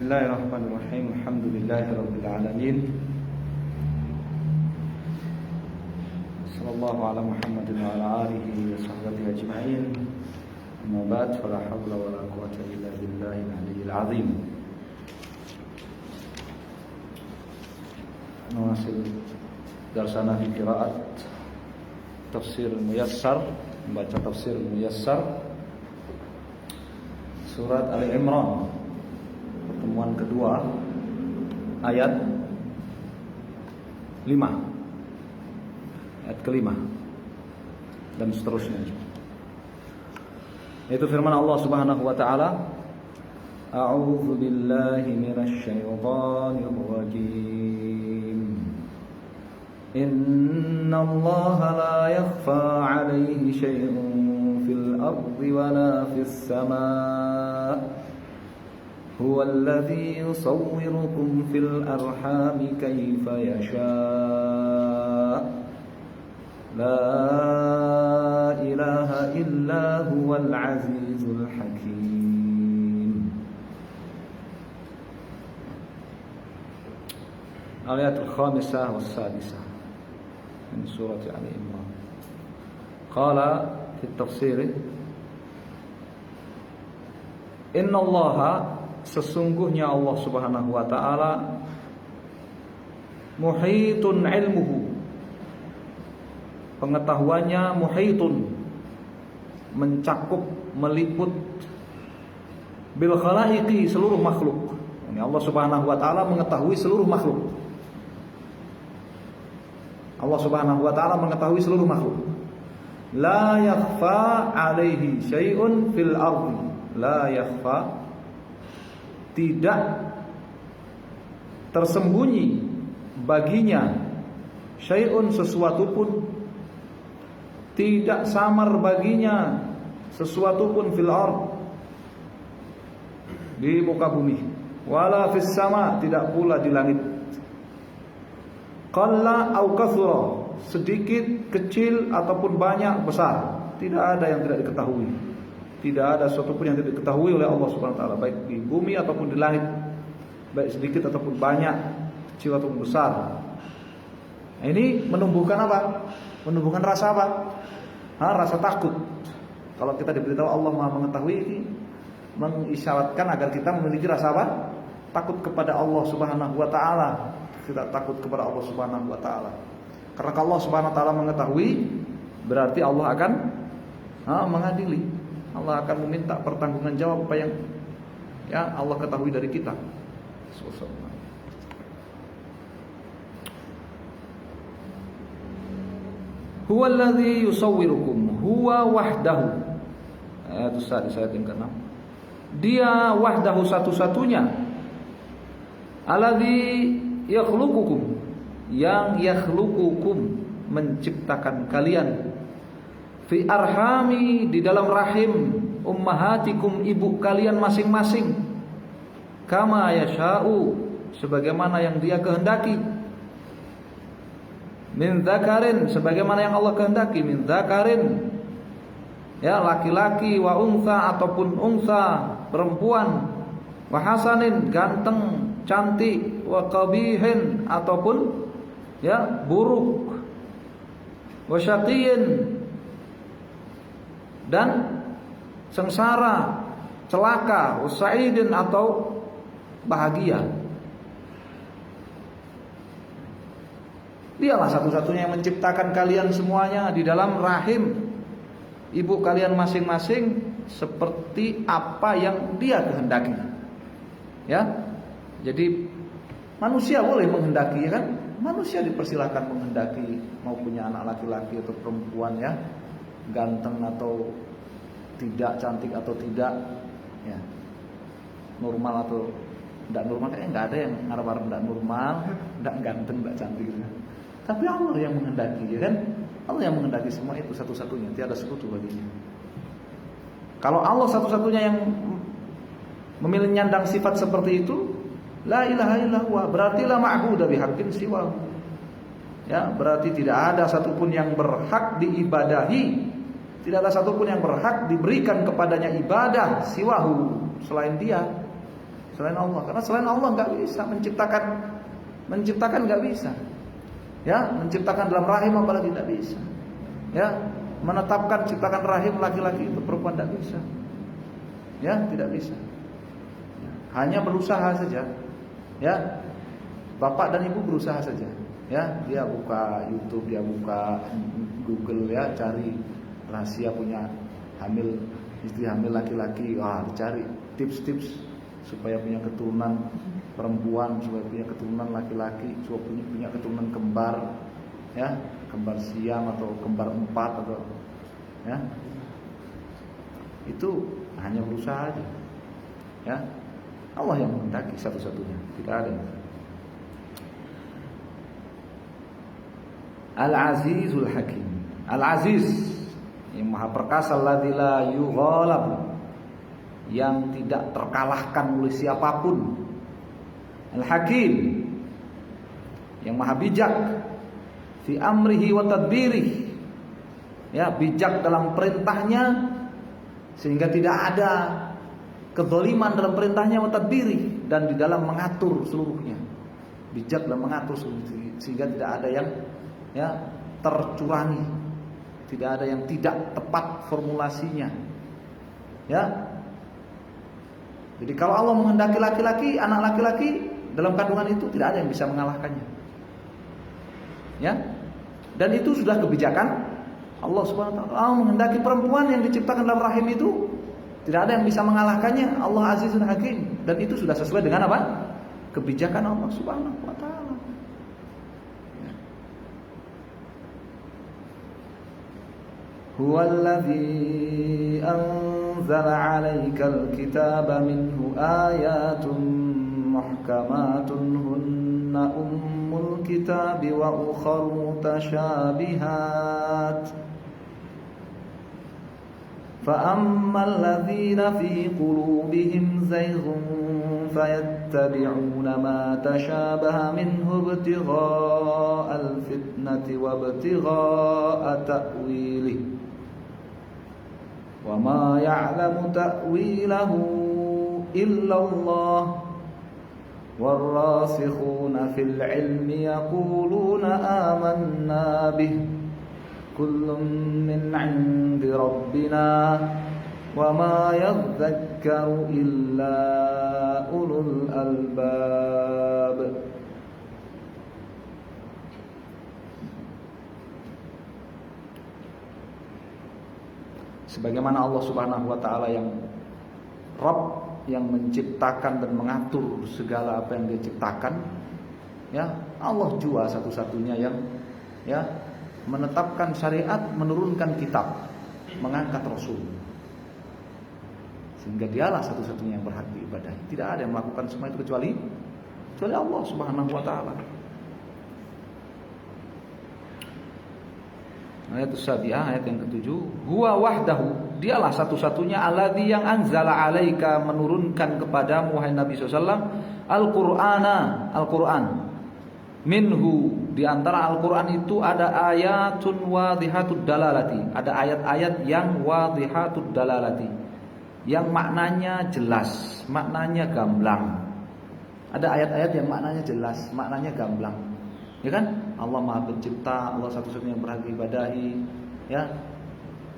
Bismillahirrahmanirrahim. Alhamdulillahirabbil alamin. Sallallahu ala Muhammadin wa ala alihi wa sahbihi ajma'in. Amma ba'd, fala haula wala quwwata illa billahil aliyyil azim. Nawasil darsana fi qiraat tafsir muyassar, membaca tafsir muyassar surat Ali Imran, pertemuan kedua, ayat 5, ayat ke-5 dan seterusnya. Itu firman Allah Subhanahu wa taala, A'udzu billahi minasy syaithanir rajim. Innallaha la yakhfa 'alaihi syai'un fil ardi wala fis samaa. Huwallazi yusawwirukum fil arhami kaifa yasha'. La ilaha illa huwal azizul hakim. Ayat al-khamisah was sadisah min surah Ali Imran. Qala fi tafsir, Inna Allaha, sesungguhnya Allah Subhanahu wa ta'ala, muhitun ilmuhu, pengetahuannya muhitun, mencakup, meliput, bil khalaiqi, seluruh makhluk. Ini Allah Subhanahu wa ta'ala mengetahui seluruh makhluk. Allah Subhanahu wa ta'ala mengetahui seluruh makhluk. La yakhfa alaihi syai'un fil ardi. La yakhfa, tidak tersembunyi baginya, syai'un, sesuatu pun, tidak samar baginya sesuatu pun, fil ard, di muka bumi, wala fis sama, tidak pula di langit. Qalla au kathura, sedikit, kecil ataupun banyak, besar, tidak ada yang tidak diketahui. Tidak ada sesuatu pun yang tidak diketahui oleh Allah Subhanahu wa taala, baik di bumi ataupun di langit, baik sedikit ataupun banyak, kecil ataupun besar. Nah, ini menumbuhkan apa? Menumbuhkan rasa apa? Rasa takut. Kalau kita diberitahu Allah Maha mengetahui, ini mengisyaratkan agar kita memiliki rasa apa? Takut kepada Allah Subhanahu wa taala. Kita takut kepada Allah Subhanahu wa taala. Karena kalau Allah Subhanahu wa taala mengetahui, berarti Allah akan mengadili. Allah akan meminta pertanggungan jawab apa yang Allah ketahui dari kita. Huwa alladhi yusawwirukum, huwa wahdahu. Ayat yang ke-6. Dia wahdahu, satu-satunya. Alladhi yakhluqukum, yang yakhluqukum, menciptakan kalian. Fi arhami, di dalam rahim ummahatikum, ibu kalian masing-masing. Kama yasha'u, sebagaimana yang dia kehendaki. Min dzakarin, sebagaimana yang Allah kehendaki. Min dzakarin, ya, laki-laki, wa untha, ataupun untha, perempuan. Wa hasanin, ganteng, cantik. Wa qabihin, ataupun ya, buruk. Wa syaqiyin, dan sengsara, celaka. Wa sa'idin, atau bahagia. Dialah satu-satunya yang menciptakan kalian semuanya di dalam rahim ibu kalian masing-masing, seperti apa yang dia kehendaki. Ya, jadi manusia boleh menghendaki, ya kan? Manusia dipersilakan menghendaki, mau punya anak laki-laki atau perempuan, ya, ganteng atau tidak, cantik atau tidak, ya, normal atau tidak normal. Kayaknya nggak ada yang ngarep-ngarep tidak normal, tidak ganteng, tidak cantik, ya. Tapi Allah yang menghendaki, ya kan? Allah yang menghendaki semua itu satu-satunya, tiada sekutu baginya. Kalau Allah satu-satunya yang memilih nyandang sifat seperti itu, la ilaha illallah, berarti la ma'budu bihaqqin siwa. Ya, berarti tidak ada satupun yang berhak diibadahi, tidak ada satupun yang berhak diberikan kepadanya ibadah siwahu, selain dia. selain Allah. Karena selain Allah nggak bisa menciptakan nggak bisa. Ya, menciptakan dalam rahim apalagi tidak bisa. Ya, menetapkan ciptakan rahim laki-laki itu perempuan tidak bisa. Ya, tidak bisa. Hanya berusaha saja. Ya, bapak dan ibu berusaha saja. Ya, dia buka YouTube, dia buka Google, ya, cari rahasia punya istri hamil laki-laki. Cari tips-tips supaya punya keturunan perempuan, supaya punya keturunan laki-laki, supaya punya keturunan kembar, ya, kembar siam atau kembar 4 atau, ya, itu hanya berusaha aja, ya. Allah yang menghendaki satu-satunya, tidak ada yang. Al-Azizul Hakim, Al-Aziz yang maha perkasa, alladzi la yughalab, yang tidak terkalahkan oleh siapapun. Al-Hakim yang maha bijak fi amrihi wa tadbirih, ya, bijak dalam perintahnya sehingga tidak ada kezaliman dalam perintahnya, wa tadbirih, dan di dalam mengatur seluruhnya. Bijak dalam mengatur sehingga tidak ada yang, ya, tercurangi, tidak ada yang tidak tepat formulasinya. Ya. Jadi kalau Allah menghendaki laki-laki, anak laki-laki dalam kandungan itu, tidak ada yang bisa mengalahkannya. Ya. Dan itu sudah kebijakan Allah Subhanahu wa taala. Allah menghendaki perempuan yang diciptakan dalam rahim itu, tidak ada yang bisa mengalahkannya. Allah Azizun Hakim, dan itu sudah sesuai dengan apa? Kebijakan Allah Subhanahu wa taala. Huwallazi anzala 'alaikal kitaba minhu ayatun muhkamatun hunna ummul kitabi wa ukhra mutasyabihat. فَأَمَّا الَّذِينَ فِي قُلُوبِهِمْ زَيْغٌ فَيَتَّبِعُونَ مَا تَشَابَهَ مِنْهُ ابْتِغَاءَ الْفِتْنَةِ وَابْتِغَاءَ تَأْوِيلِهِ وَمَا يَعْلَمُ تَأْوِيلَهُ إِلَّا اللَّهُ وَالرَّاسِخُونَ فِي الْعِلْمِ يَقُولُونَ آمَنَّا بِهِ كل من عند ربنا وما يذكر إلا أولو الألباب. Sebagaimana Allah Subhanahu wa taala yang Rabb, yang menciptakan dan mengatur segala apa yang Dia ciptakan, ya, Allah jua satu-satunya yang, ya, menetapkan syariat, menurunkan kitab, mengangkat Rasul, sehingga Dialah satu-satunya yang berhak diibadahi. Tidak ada yang melakukan semua itu kecuali Allah Subhanahu wa taala. Ayat as-sabi'ah, ayat yang ke-7, huwa wahdahu, Dialah satu-satunya, alladzi yang anzala 'alaika, menurunkan kepadamu wahai Nabi SAW, Al-Qur'ana, Al-Qur'an. Minhu, di antara Al-Quran itu ada ayatun wadhihatud dalalati, ada ayat-ayat yang wadhihatud dalalati, yang maknanya jelas, maknanya gamblang. Ada ayat-ayat yang maknanya jelas, maknanya gamblang, ya kan? Allah Maha Pencipta, Allah satu-satunya yang berhak diibadahi, ya.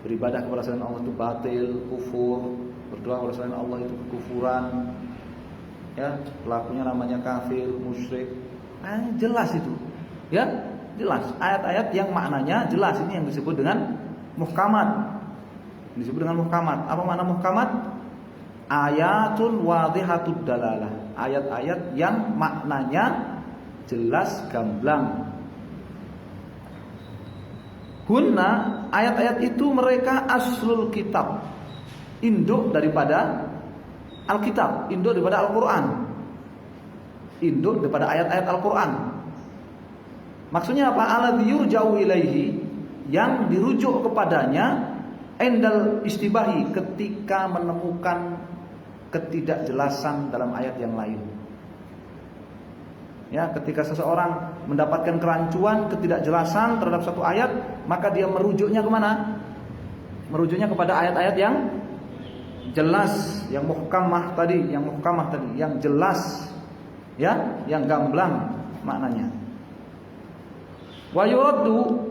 Beribadah kepada selain Allah itu batil, kufur. Berdoa kepada selain Allah itu kekufuran, ya. Pelakunya namanya kafir, musyrik. Jelas itu, ya, jelas. Ayat-ayat yang maknanya jelas, ini yang disebut dengan muhkamat. Disebut dengan muhkamat. Apa makna muhkamat? Ayatun wadhihatud dalalah, ayat-ayat yang maknanya jelas gamblang. Hunna, ayat-ayat itu mereka aslul kitab, induk daripada Alkitab, induk daripada Al-Quran, induk daripada ayat-ayat Al-Quran. Maksudnya apa? Alladzi yurja'u ilaihi, yang dirujuk kepadanya, endal istibahi, ketika menemukan ketidakjelasan dalam ayat yang lain. Ya, ketika seseorang mendapatkan kerancuan, ketidakjelasan terhadap satu ayat, maka dia merujuknya kemana? Merujuknya kepada ayat-ayat jelas, yang muhkamah tadi, yang jelas, ya, yang gamblang maknanya. Wa yuraddu,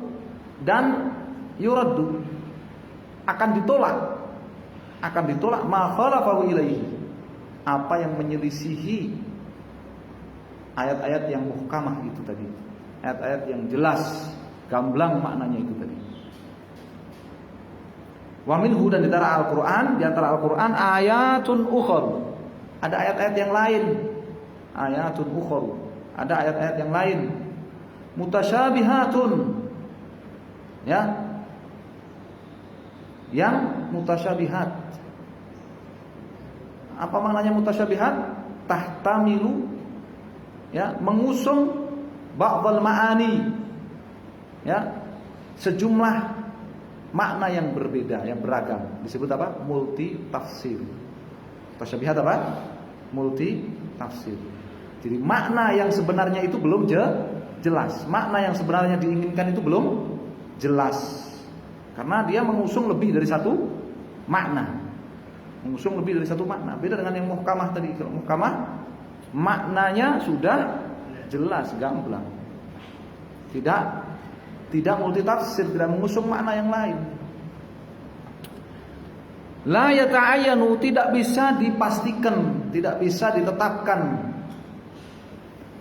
dan yuraddu akan ditolak ma khalafahu ilaihi, apa yang menyelisihi ayat-ayat yang muhkamah itu tadi, ayat-ayat yang jelas gamblang maknanya itu tadi. Wa minhu, dan di antara Al-Qur'an ayatun ukhra, ada ayat-ayat yang lain, ayatun ukhra, ada ayat-ayat yang lain, mutasyabihatun, ya, yang mutasyabihat. Apa maknanya mutasyabihat? Tahtamilu, ya, mengusung ba'dhal ma'ani, ya, sejumlah makna yang berbeda, yang beragam. Disebut apa? Multi tafsir. Mutasyabihat apa? Multi tafsir. Jadi makna yang sebenarnya itu belum jelas. Makna yang sebenarnya diinginkan itu belum jelas. Karena dia mengusung lebih dari satu makna. Mengusung lebih dari satu makna. Beda dengan yang muhkamah tadi. Kalau muhkamah maknanya sudah jelas, gamblang. Tidak multitafsir, tidak mengusung makna yang lain. La yata'ayyanu, tidak bisa dipastikan, tidak bisa ditetapkan.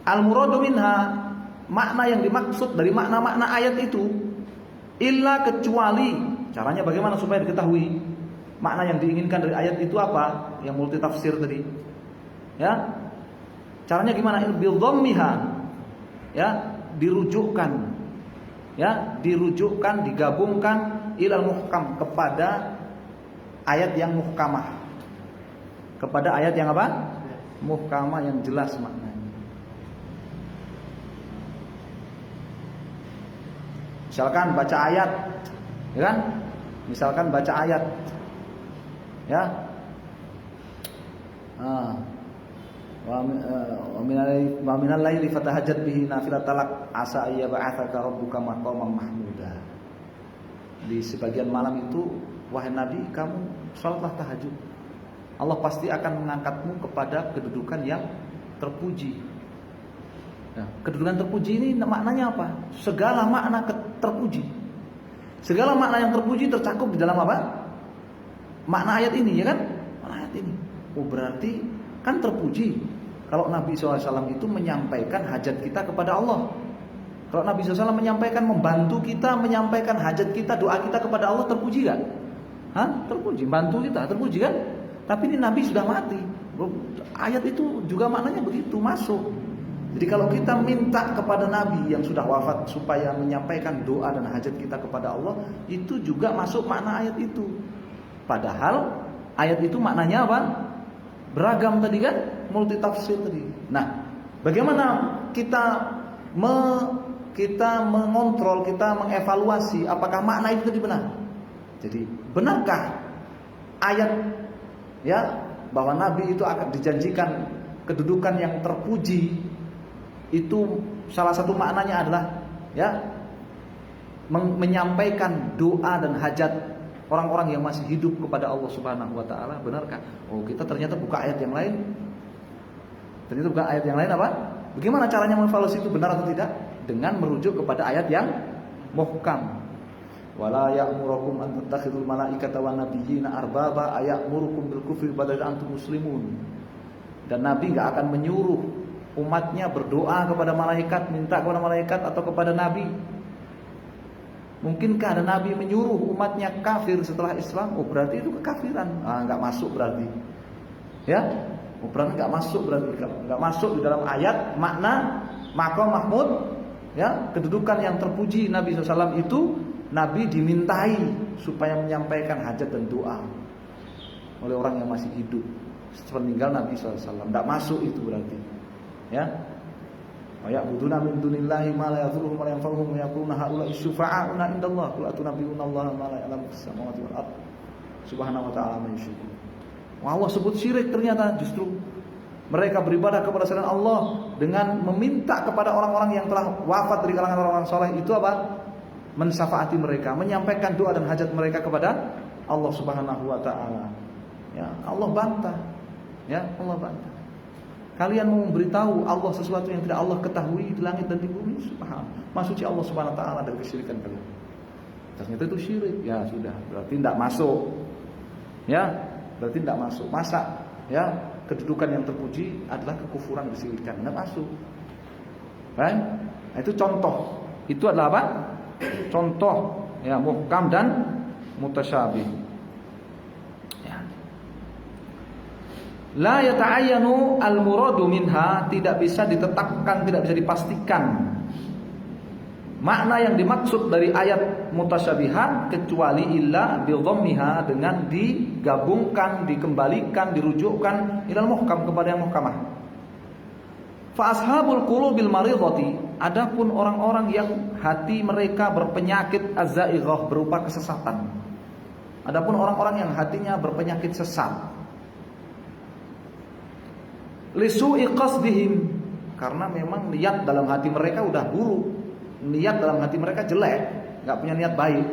Al-muradu minha, makna yang dimaksud dari makna-makna ayat itu, illa, kecuali. Caranya bagaimana supaya diketahui makna yang diinginkan dari ayat itu apa? Yang multitafsir tadi. Ya. Caranya gimana? Bil dhammiha. Ya, dirujukkan. Ya, dirujukkan, digabungkan ilal muhkam, kepada ayat yang muhkamah. Kepada ayat yang apa? Muhkamah, yang jelas maknanya. Misalkan baca ayat, ya kan? Misalkan baca ayat, ya. Wa minal laili fatahajjat bihi nafilatan lak asa ayyab'atsaka rabbuka maqaman mahmuda. Di sebagian malam itu, wahai Nabi, kamu salatlah tahajud. Allah pasti akan mengangkatmu kepada kedudukan yang terpuji. Nah, kedudukan terpuji ini maknanya apa? Segala makna terpuji. Segala makna yang terpuji tercakup di dalam apa? Makna ayat ini, ya kan? Makna ayat ini. Oh, berarti kan terpuji kalau Nabi SAW itu menyampaikan hajat kita kepada Allah. Kalau Nabi SAW menyampaikan, membantu kita menyampaikan hajat kita, doa kita kepada Allah, terpuji gak? Hah? Terpuji, bantu kita, terpuji kan? Tapi ini Nabi sudah mati. Ayat itu juga maknanya begitu, masuk. Jadi kalau kita minta kepada Nabi yang sudah wafat supaya menyampaikan doa dan hajat kita kepada Allah, itu juga masuk makna ayat itu. Padahal ayat itu maknanya apa? Beragam tadi kan, multitafsir tadi. Nah, bagaimana kita mengontrol, kita mengevaluasi apakah makna itu tadi benar? Jadi, benarkah ayat, ya, bahwa Nabi itu akan dijanjikan kedudukan yang terpuji? Itu salah satu maknanya adalah, ya, menyampaikan doa dan hajat orang-orang yang masih hidup kepada Allah Subhanahu wa taala. Benarkah? Oh, kita ternyata buka ayat yang lain. Ternyata buka ayat yang lain apa? Bagaimana caranya mengevaluasi itu benar atau tidak? Dengan merujuk kepada ayat yang muhkam. Wala ya'murukum an tattakhidul malaikata wan nabiyyina arbaba aya'murukum bil kufri ba'da antum muslimun. Dan Nabi enggak akan menyuruh umatnya berdoa kepada malaikat, minta kepada malaikat atau kepada nabi. Mungkinkah ada nabi menyuruh umatnya kafir setelah Islam? Oh, berarti itu kekafiran. Enggak masuk berarti. Ya? Oh, berarti enggak masuk berarti. Enggak masuk di dalam ayat makna maqam mahmud, ya, kedudukan yang terpuji Nabi SAW itu. Nabi dimintai supaya menyampaikan hajat dan doa oleh orang yang masih hidup sepeninggal Nabi SAW. Enggak masuk itu berarti. Ya. Wa ya'buduna min dunillahi ma la yadhurruhum wa la yanfa'uhum wa yaquluna haula'i syufa'auna indallah qul atunabbi'unallaha ma la ya'lamu fis samawati wal ardh subhanahu wa ta'ala ma yusyrikun. Allah sebut syirik ternyata justru mereka beribadah kepada selain Allah dengan meminta kepada orang-orang yang telah wafat dari kalangan orang-orang soleh. Itu apa? Mensyafaati mereka, menyampaikan doa dan hajat mereka kepada Allah Subhanahu wa ta'ala. Ya, Allah bantah. Ya, Allah bantah. Kalian mau memberitahu Allah sesuatu yang tidak Allah ketahui di langit dan di bumi, subhanallah. Maksudnya Allah Subhanahu wa taala dari kesyirikan kalian. Ternyata itu syirik. Ya sudah, berarti tidak masuk. Ya, berarti tidak masuk. Masa ya kedudukan yang terpuji adalah kekufuran kesyirikan. Tidak masuk. Right? Nah, itu contoh. Itu adalah apa? Contoh ya muhkam dan mutasyabih. Ya. La yata'ayyanu al-muradu minha, tidak bisa ditetapkan, tidak bisa dipastikan makna yang dimaksud dari ayat mutasyabihat kecuali illa bi dhammiha, dengan digabungkan, dikembalikan, dirujukkan ilal muhkam, kepada yang muhkamah. Fa ashabul qulubil maridhati, adapun orang-orang yang hati mereka berpenyakit az-zaighah, berupa kesesatan. Adapun orang-orang yang hatinya berpenyakit sesat, lisu'i qasdihim, karena memang niat dalam hati mereka udah buruk, niat dalam hati mereka jelek, nggak punya niat baik.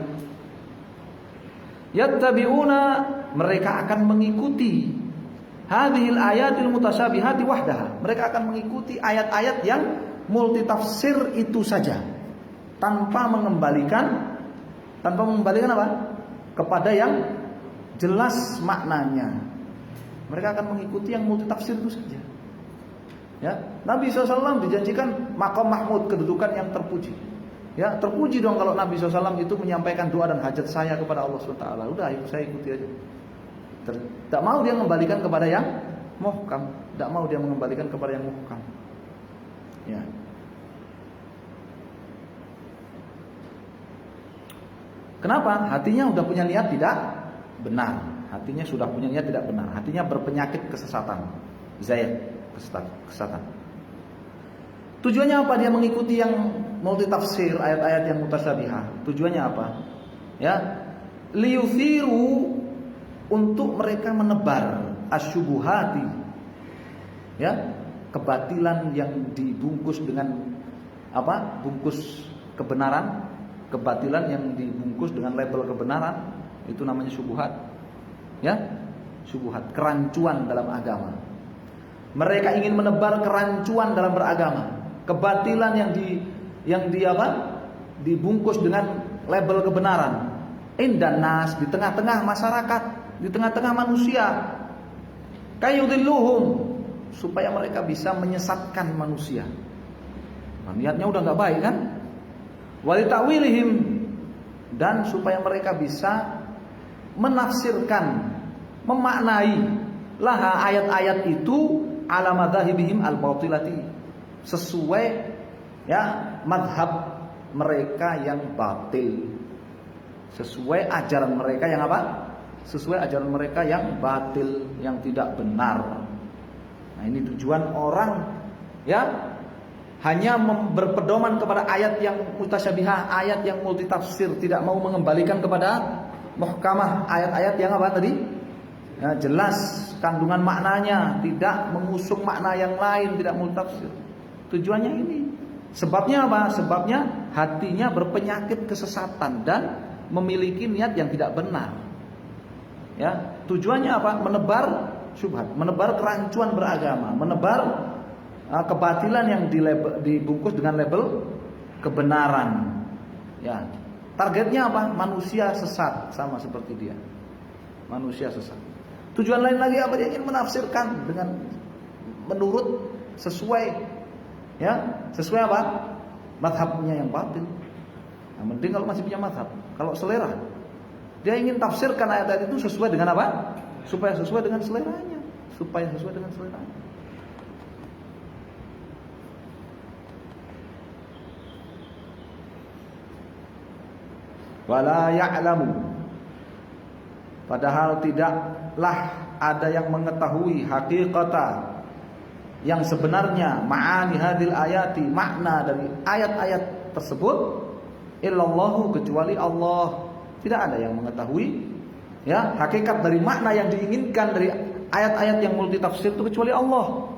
Yattabi'una, mereka akan mengikuti hadhil ayatil mutasyabihati wahdaha, mereka akan mengikuti ayat-ayat yang multitafsir itu saja, tanpa mengembalikan apa? Kepada yang jelas maknanya. Mereka akan mengikuti yang multitafsir itu saja. Ya, Nabi SAW dijanjikan maqam mahmud, kedudukan yang terpuji. Ya, terpuji dong kalau Nabi SAW itu menyampaikan doa dan hajat saya kepada Allah SWT. Udah, saya ikuti aja. Tidak mau dia mengembalikan kepada yang muhkam, tidak mau dia mengembalikan kepada yang muhkam. Ya. Kenapa? Hatinya sudah punya niat tidak benar. Hatinya sudah punya niat tidak benar. Hatinya berpenyakit kesesatan. Kesesatan. Tujuannya apa dia mengikuti yang multitafsir, ayat-ayat yang mutasyabihah? Tujuannya apa? Ya, liyuthiru, untuk mereka menebar asyubuhati, ya, kebatilan yang dibungkus dengan apa? Bungkus kebenaran, kebatilan yang dibungkus dengan label kebenaran, itu namanya syubuhat. Ya, syubuhat, kerancuan dalam agama. Mereka ingin menebar kerancuan dalam beragama, kebatilan yang dibungkus dengan label kebenaran. Indan nas, di tengah-tengah masyarakat, di tengah-tengah manusia. Kayudilluhum, supaya mereka bisa menyesatkan manusia. Nah, niatnya udah nggak baik kan? Walita'wilihim, dan supaya mereka bisa menafsirkan, memaknai laha ayat-ayat itu ala madzhabihim al-batilati, sesuai ya madhab mereka yang batil, sesuai ajaran mereka yang apa? Sesuai ajaran mereka yang batil, yang tidak benar. Nah, ini tujuan orang ya hanya berpedoman kepada ayat yang mutasyabihah, ayat yang multitafsir, tidak mau mengembalikan kepada muhkamah, ayat-ayat yang apa tadi? Ya, jelas kandungan maknanya, tidak mengusung makna yang lain, tidak multitafsir. Tujuannya ini. Sebabnya apa? Sebabnya hatinya berpenyakit kesesatan dan memiliki niat yang tidak benar. Ya, tujuannya apa? Menebar syubhat, menebar kerancuan beragama, menebar kebatilan yang dibungkus dengan label kebenaran. Ya, targetnya apa? Manusia sesat, sama seperti dia. Manusia sesat. Tujuan lain lagi apa? Dia ingin menafsirkan dengan menurut sesuai, ya, sesuai apa? Madhabnya yang batil. Nah, mending kalau masih punya madhab. Kalau selera, dia ingin tafsirkan ayat-ayat itu sesuai dengan apa? Supaya sesuai dengan seleranya, supaya sesuai dengan seleranya. Wala ya'lamu, padahal tidaklah ada yang mengetahui hakikata, yang sebenarnya ma'ani hadil ayati, makna dari ayat-ayat tersebut, illallahu, kecuali Allah. Tidak ada yang mengetahui ya hakikat dari makna yang diinginkan dari ayat-ayat yang multitafsir itu kecuali Allah.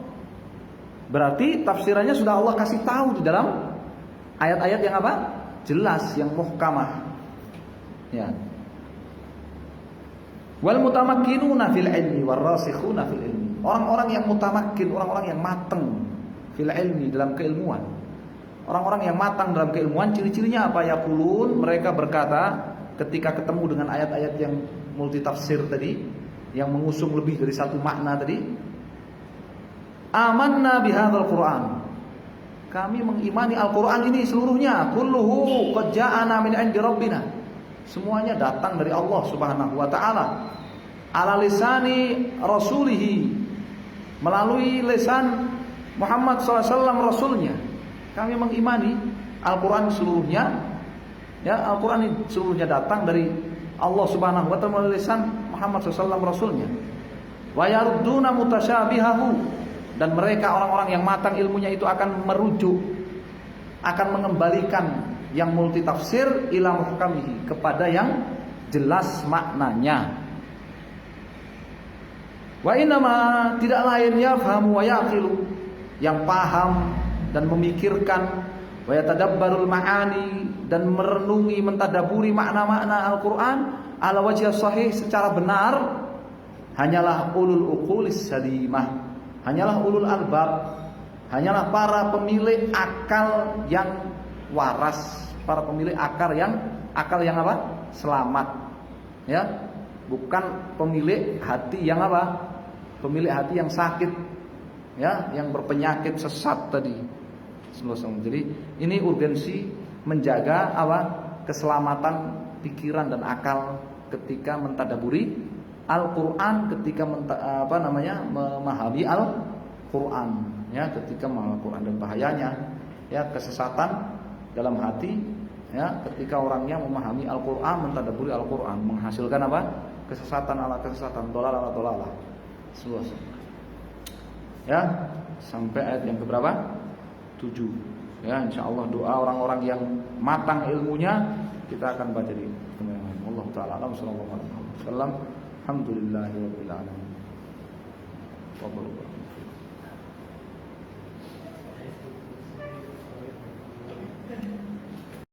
Berarti tafsirannya sudah Allah kasih tahu di dalam ayat-ayat yang apa? Jelas, yang muhkamah. Ya. Wal mutamakkinuna fil ilmi warasikhuna fil ilmi. Orang-orang yang mutamakkin, orang-orang yang matang fil ilmi, dalam keilmuan. Orang-orang yang matang dalam keilmuan, ciri-cirinya apa? Yaqulun, mereka berkata ketika ketemu dengan ayat-ayat yang multitafsir tadi, yang mengusung lebih dari satu makna tadi, amanna bihadzal Qur'an. Kami mengimani Al-Qur'an ini seluruhnya, kulluhu qad ja'ana min 'indi rabbina. Semuanya datang dari Allah Subhanahu wa taala. Ala lisani rasulihi, melalui lisan Muhammad SAW rasulnya. Kami mengimani Al-Quran seluruhnya, ya, Al-Quran ini seluruhnya datang dari Allah Subhanahu wa taala melalui lisan Muhammad SAW rasulnya. Wa yarudduna mutasyabihahu, dan mereka orang-orang yang matang ilmunya itu akan merujuk, akan mengembalikan yang multitafsir ila muhkamihi, kepada yang jelas maknanya. Wa innama, tidak lain, yafhamu wa yaqilu, yang paham dan memikirkan, wa yatadabbarul ma'ani, dan merenungi, mentadaburi makna-makna Al-Quran ala wajh sahih, secara benar, hanyalah ulul uqulis salimah, hanyalah ulul albab, hanyalah para pemilik akal yang waras, para pemilik akal yang apa? Selamat. Ya, bukan pemilik hati yang apa? Pemilik hati yang sakit, ya, yang berpenyakit sesat tadi. Jadi ini urgensi menjaga apa? Keselamatan pikiran dan akal ketika mentadaburi Al-Qur'an, ketika memahami Al-Qur'an, ya, ketika memahami Al-Qur'an, dan bahayanya, ya, kesesatan dalam hati, ya, ketika orangnya memahami Al-Qur'an, mentadaburi Al-Qur'an, menghasilkan apa? Kesesatan ala kesesatan, dolal ala dolalah. Ya, sampai ayat yang keberapa? 7. Ya, insyaallah doa orang-orang yang matang ilmunya kita akan baca di kemudian. Allah taala alam, sallallahu alaihi wasallam. Alhamdulillahirabbil alamin.